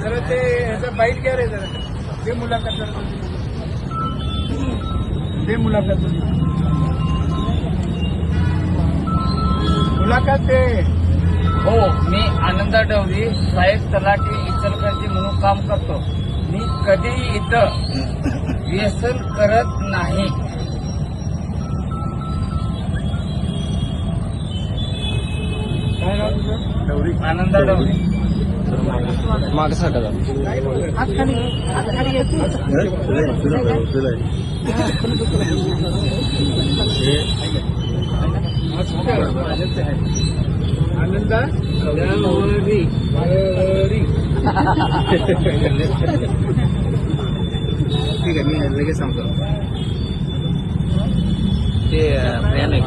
जरा ते ह्याचा बाईट घ्या रे जरा ते मुलाखत ते मुलाखत ते हो, मी आनंदा डवरी साहेब तलाठी इचलकरंजी म्हणून काम करतो. मी कधीही इथं व्यसन करत नाही. काय नाव तुझं? आनंदा डवरी. मागे साठा आनंदा डवरी. ठीक आहे, मी लगेच सांगतो. ते हॅलो,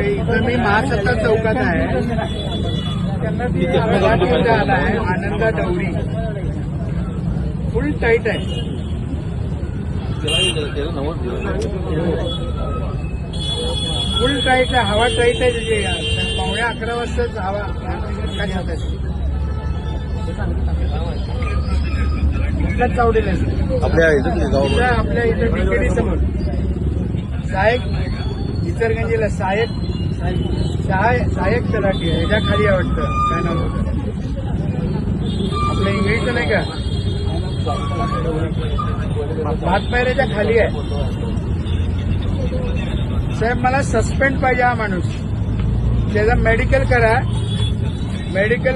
इथं मी महासत्ता चौकात आहे. त्यांना आला आहे आनंदा डवरी. फुल टाईट आहे. फुल टाईट आहे. हवा टाईट आहे त्याची. 11:15 वाजताच हवा खाली हाताची चावडेल आपल्या इथं आपल्या इथं टिकेडी समोर सहायक इचलकरंजीला सहायक तलाठी आहे. ह्याच्या खाली आवडतं. काय नाव होतं आपलं इंग्रजीचं नाही का? भातपायऱ्याच्या खाली आहे. साहेब मला सस्पेंड पाहिजे हा माणूस. त्याचं मेडिकल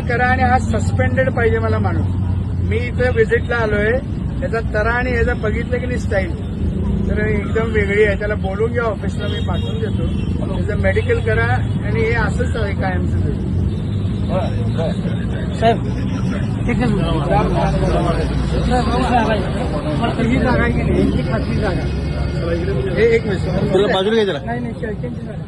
करा आणि हा सस्पेंडेड पाहिजे मला माणूस. मी इथं व्हिजिटला आलोय. त्याचा तरा आणि ह्याचं बघितलं की नाही स्टाईल तर एकदम वेगळी आहे. त्याला बोलून घ्या ऑफिसला, मी पाठवून देतो. त्याचं मेडिकल करा आणि हे असंच आहे कायमचं. साहेब ही जागा आहे की नाही? ही खासगी जागा. हे एक मिनिट तुला बाजूला घ्यायचं नाही केळकेंची जागा.